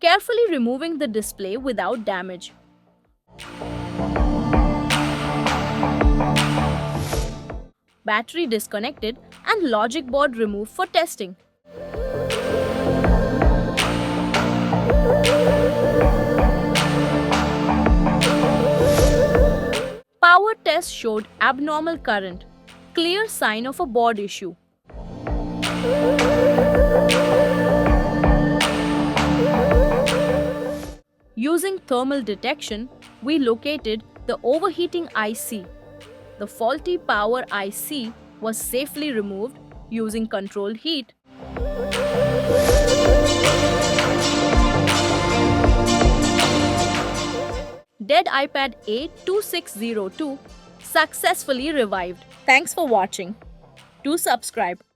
carefully removing the display without damage. Battery disconnected and logic board removed for testing. Power test showed abnormal current, clear sign of a board issue. Using thermal detection, we located the overheating IC. The faulty power IC was safely removed using controlled heat. Dead iPad A2602 successfully revived. Thanks for watching. Do subscribe.